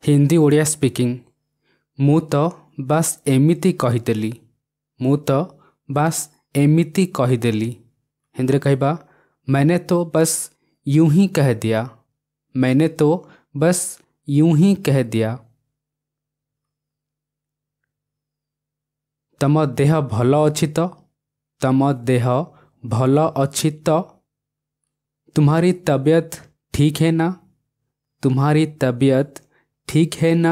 Hindi Odia speaking. मु तो बस एमिति कहीदेली। मु तो बस एमिति कहीदेली। हिंदी रे कहबा मैंने तो बस यूं ही कह दिया। मैंने तो बस यूं ही कह दिया। तम देह भल अछि तो? तम देह भल अछि तो? तुम्हारी तबीयत ठीक है ना? तुम्हारी तबीयत ठीक है ना?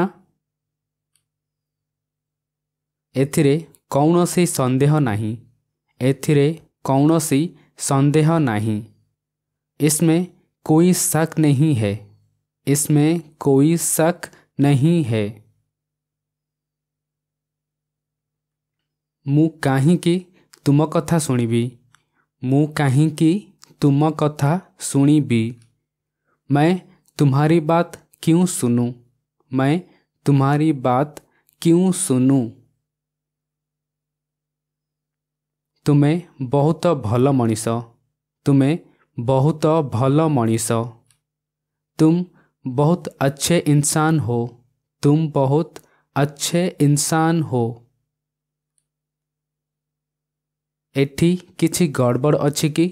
एथिरे कौनसी संदेह नहीं। एथिरे कौनसी संदेह नहीं। इसमें कोई शक नहीं है। इसमें कोई शक नहीं है। मु काहींकी तुम कथा सुनिबी। मु काहींकी तुम कथा सुनिबी। मैं तुम्हारी बात क्यों सुनूं? मैं तुम्हारी बात क्यों सुनूं? तुमे बहुत भल मनीष। तुमे बहुत भल मनीष। तुम बहुत अच्छे इंसान हो। तुम बहुत अच्छे इंसान हो। एठी किछि गड़बड़ अछि कि?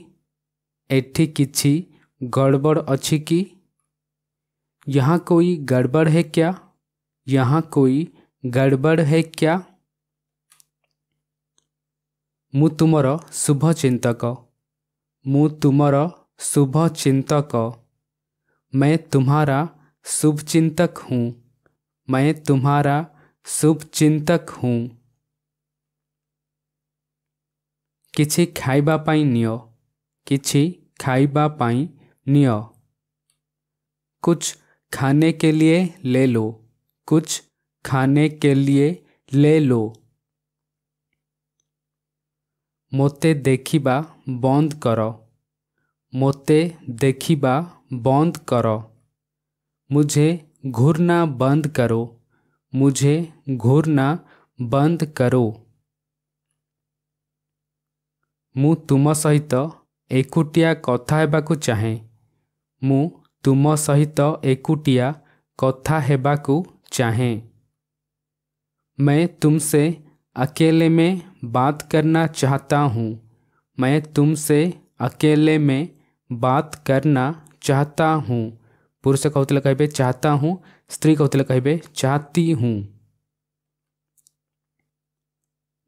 एठी किछि गड़बड़ अछि कि? यहाँ कोई गड़बड़ है क्या? यहाँ कोई गड़बड़ है क्या? मु तुमर शुभ चिंतक। मु तुमर शुभ चिंतक। मैं तुम्हारा शुभ चिंतक हूँ। मैं तुम्हारा शुभ चिंतक हूँ। किछि खाइबा पाई नियो। किछि खाइबा पाई नियो। कुछ खाने के लिए ले लो। कुछ खाने के लिए ले लो। मोते देखिबा बंद करो। मोते देखिबा बंद करो। मुझे घूरना बंद करो। मुझे घूरना बंद करो। मु तुम सहित एकुटिया कथा हेबाकु चाहे। मु तुम सहित एकुटिया कथा हेबाकु चाहे। मैं तुमसे अकेले में बात करना चाहता हूँ। मैं तुमसे अकेले में बात करना चाहता हूँ। पुरुष कहते कहबे चाहता हूँ। स्त्री कहते कहबे चाहती हूँ।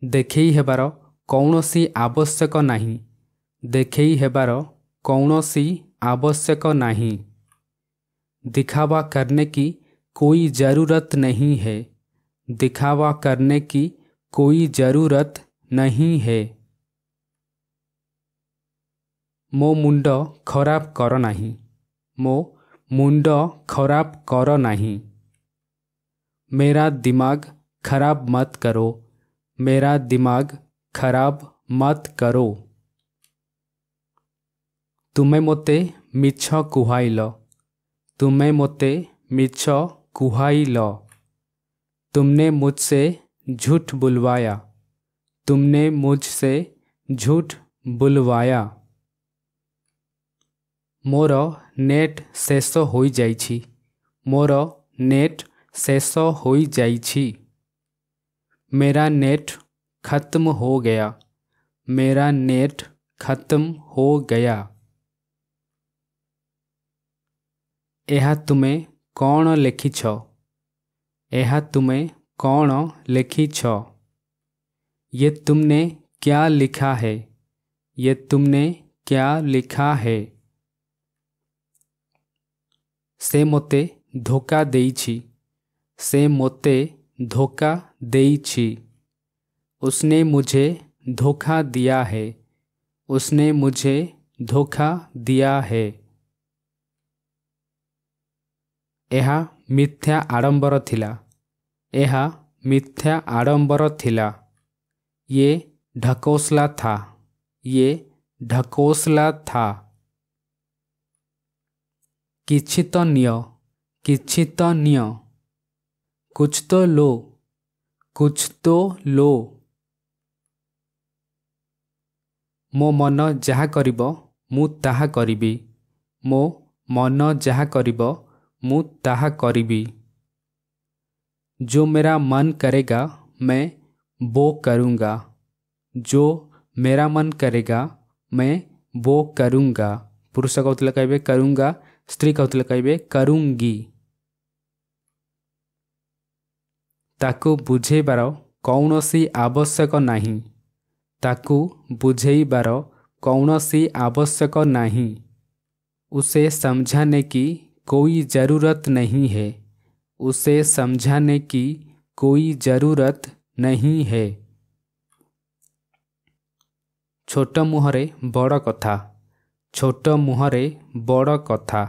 देखई हेबार कौनसी आवश्यक नहीं। देखई हेबार कौनसी आवश्यक नहीं। दिखावा करने की कोई ज़रूरत नहीं है। दिखावा करने की कोई ज़रूरत नहीं है। मो मुंड खराब कर नहीं। मो मुंड खराब कर नहीं। मेरा दिमाग खराब मत करो। मेरा दिमाग खराब मत करो। तुमे मोते मिछ कुहाइल। तुमे मोते मिछ कुहाइल। तुमने मुझसे झूठ बुलवाया। तुमने मुझसे झूठ बुलवाया। मोर नेट शेष होई जाइछि। मोर नेट शेष होई जाइछि। मेरा नेट खत्म हो गया। मेरा नेट खत्म हो गया। एहा तुमे कौन लिखिछ? एहा तुमे कौन लिखिछ? ये तुमने क्या लिखा है? ये तुमने क्या लिखा है? से मोते धोखा देइछि। से मोते धोखा देइछि। उसने मुझे धोखा दिया है। उसने मुझे धोखा दिया है। एहा मिथ्या आडंबर थिला। एहा मिथ्या आडंबर थिला। ये ढकोसला था। ये ढकोसला था। किछि तो नियो। किछि तो नियो। कुछ तो लो। कुछ तो लो। मो मन जहा करिबो मु ताहा करिबी। मो मन जहा करिबो मु ताहा करिबी। जो मेरा मन करेगा मैं वो करूँगा। जो मेरा मन करेगा मैं वो करूँगा। पुरुष कहते कहे करूँगा, स्त्री कहते कहे करूँगी। ताकू बुझेबार कौनसी आवश्यक नहीं। ताकू बुझेबार कौनसी आवश्यक नहीं। उसे समझाने की कोई ज़रूरत नहीं है। उसे समझाने की कोई ज़रूरत नहीं है। छोट मुहरे बड़ कथा। छोट मुहरे बड़ कथा।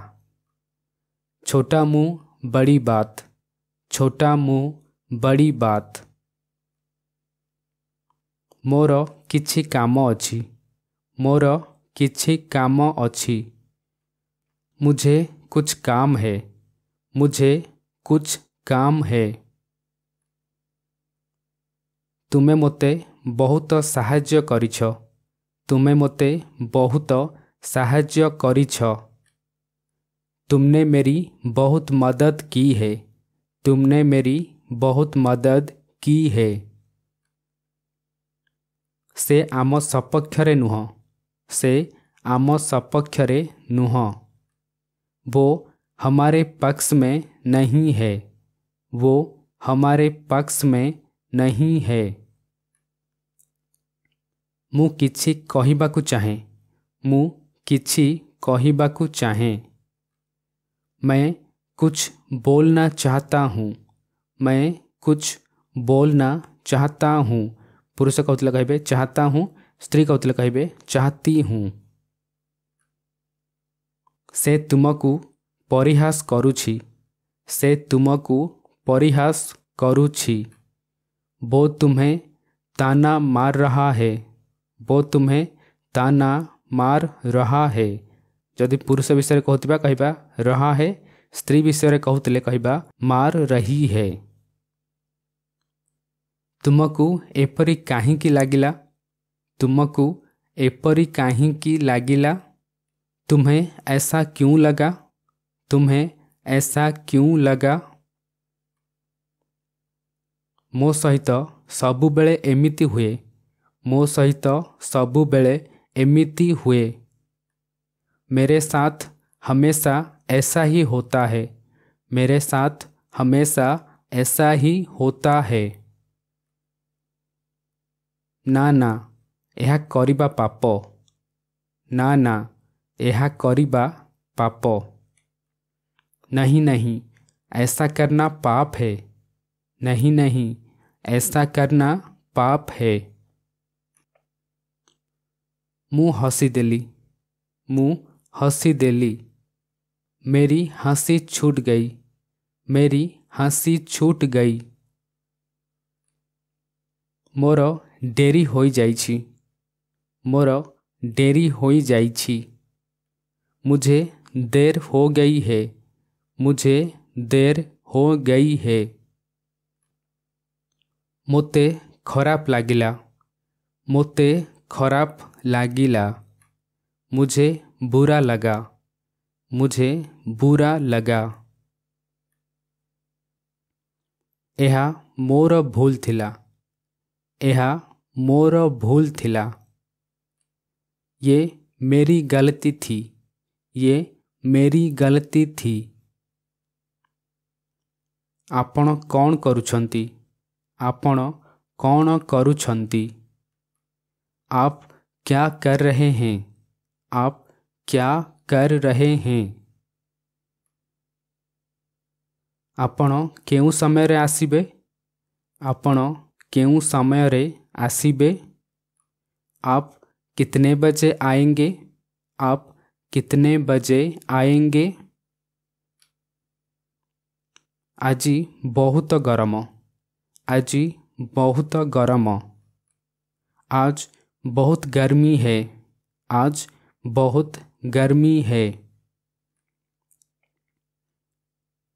छोटा मुँह बड़ी बात। छोटा मुँह बड़ी बात। मोर किछि काम अछि। मोर किछि काम अछि। मुझे कुछ काम है। मुझे कुछ काम है। तुमे मोते बहुत साहाय्य करिछ। तुमे मोते बहुत साहाय्य करिछ। तुमने मेरी बहुत मदद की है। तुमने मेरी बहुत मदद की है। से आम सपक्षरे नुह। से आम सपक्षरे नुह। वो हमारे पक्ष में नहीं है। वो हमारे पक्ष में नहीं है। मु किछि कहिबाकु चाहे। मु किछि कहिबाकु चाहे। मैं कुछ बोलना चाहता हूँ। मैं कुछ बोलना चाहता हूँ। पुरुष कहते कहे चाहता हूँ, स्त्री कहते कहे चाहती हूँ। से तुमको परिहास करुछि। से तुमको परिहास करुछि। वो तुम्हें ताना मार रहा है। वो तुम्हें ताना मार रहा है। यदि पुरुष विषय कहतिबा कहिबा रहा है, स्त्री विषय कहते कहिबा मार रही है। तुमको एपरी काहींकी लागिला। तुमको एपरी काहींकी लागिला। तुम्हें ऐसा क्यों लगा। तुम्हें ऐसा क्यों लगा। मो सहित सबुबेले एमिति हुए। मो सहित सबुबेले एमिति हुए। मेरे साथ हमेशा ऐसा ही होता है। मेरे साथ हमेशा ऐसा ही होता है। ना ना यह करिबा पाप। ना ना यह करिबा पाप। नहीं नहीं ऐसा करना पाप है। नहीं नहीं ऐसा करना पाप है। मु हसी देली। मु हसी देली। मेरी हंसी छूट गई। मेरी हंसी छूट गई। मोर डेरी होई जाइछि। मोर डेरी होई जाइछि। मुझे देर हो गई है। मुझे देर हो गई है। मोते खराब लागिला। मोते खराब लागिला। मुझे बुरा लगा। मुझे बुरा लगा। एहा मोर भूल थिला। एहा मोर भूल थिला। ये मेरी गलती थी। ये मेरी गलती थी। आपण कौन करुछंती। आपण कौन करुछंती। आप क्या कर रहे हैं। आप क्या कर रहे हैं। आपण केउ समय रे आसीबे। आपण केउ समय रे आसीबे। आप कितने बजे आएंगे। आप कितने बजे आएंगे। आजी बहुत गरम। आजी बहुत गरम। आज बहुत गर्मी है। आज बहुत गर्मी है।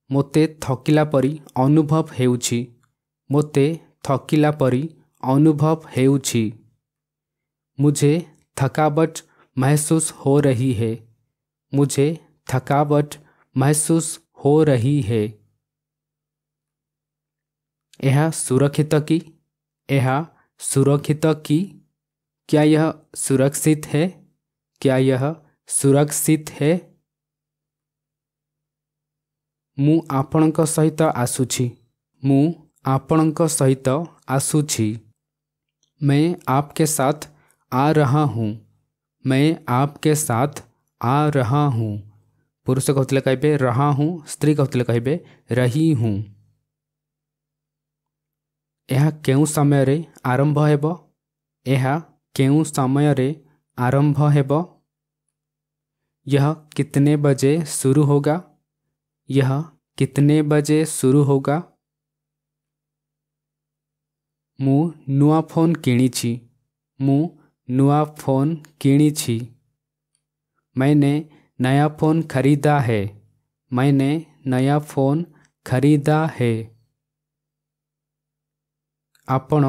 मोते थकिला परी अनुभव हेउछि। मोते थकिला परी अनुभव हेउछि। मुझे थकावट महसूस हो रही है। मुझे थकावट महसूस हो रही है। यह सुरक्षित कि? यह सुरक्षित कि? क्या यह सुरक्षित है? क्या यह सुरक्षित है? मु आपणक सहित आसुछि। मु आपणक सहित आसुछि। मैं आपके साथ आ रहा हूँ। मैं आपके साथ आ रहा हूँ। पुरुष कहते कहे रहा हूँ, स्त्री कहते कहे रही हूँ। यह केउं समय रे आरंभ हेब? यह केउं समय रे आरंभ हेब? यह कितने बजे शुरू होगा? यह कितने बजे शुरू होगा? मु नुआ फोन किणिछि। मु नुआ फोन किणिछि। मैंने नया फोन खरीदा है। मैंने नया फोन खरीदा है। आपण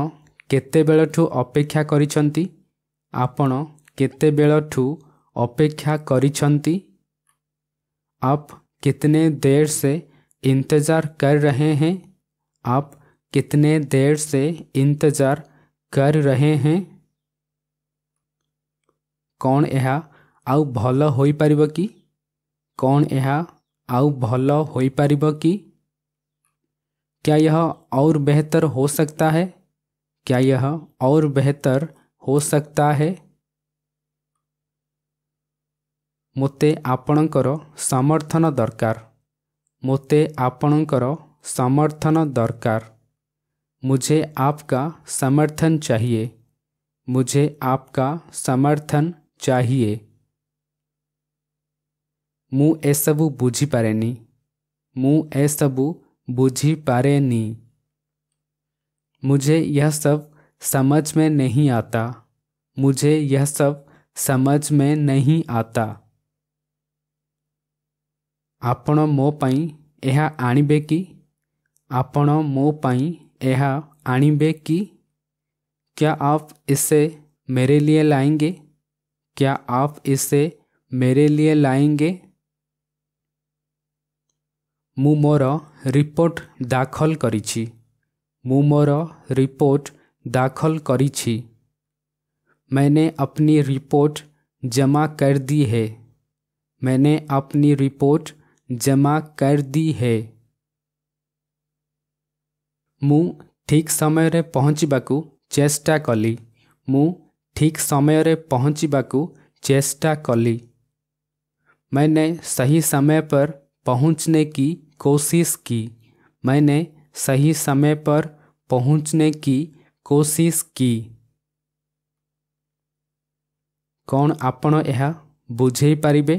केतेबेलठु अपेक्षा करिछंती? आपण केतेबेलठु अपेक्षा करिछंती? आप कितने देर से इंतज़ार कर रहे हैं? आप कितने देर से इंतज़ार कर रहे हैं? कौन यह आउ भल होई परिबो कि? कौन यह आउ भल होई परिबो कि? क्या यह और बेहतर हो सकता है? क्या यह और बेहतर हो सकता है? मोते आपणकर समर्थन दरकार। मोते आपणकर समर्थन दरकार। मुझे आपका समर्थन चाहिए। मुझे आपका समर्थन चाहिए। मु एसबु बुझी पारेनी। मु एसबु बुझी पारेनी। मुझे यह सब समझ में नहीं आता। मुझे यह सब समझ में नहीं आता। आपण मो पई एहा आनिबे कि? आपण मो पई एहा आनिबे कि? क्या आप इसे मेरे लिए लाएंगे? क्या आप इसे मेरे लिए लाएंगे? मु मोर रिपोर्ट दाखल करिछि। मु मोर रिपोर्ट दाखल करिछि। मैंने अपनी रिपोर्ट जमा कर दी है। मैंने अपनी रिपोर्ट जमा कर दी है। मु ठीक समय रे पहुँचबाकू चेष्टा कली। मु ठीक समय रे पहुँचबाकू चेष्टा कली। मैंने सही समय पर पहुँचने की कोशिश की। मैंने सही समय पर पहुँचने की कोशिश की। कौन आपण एहा बुझेई पारिबे?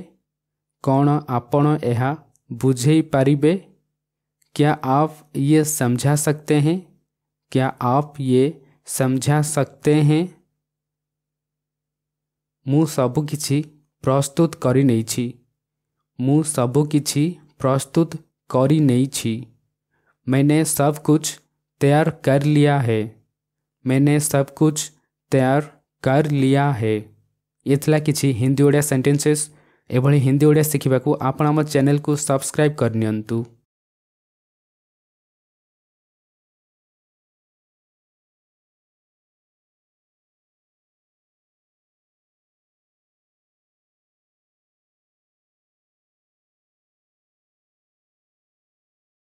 कौन आपण एहा बुझेई पारिबे? क्या आप ये समझा सकते हैं? क्या आप ये समझा सकते हैं? मु सबु किछि प्रस्तुत करि नेछि। मु सबु किछि प्रस्तुत करि नेछि। मैंने सब कुछ तैयार कर लिया है। मैंने सब कुछ तैयार कर लिया है। ये थिला किछि हिंदी ओडिया सेंटेंसेस। एभली हिंदी ओडिया शिखिबाकू आपण आम चैनल को सब्सक्राइब करनियंतु।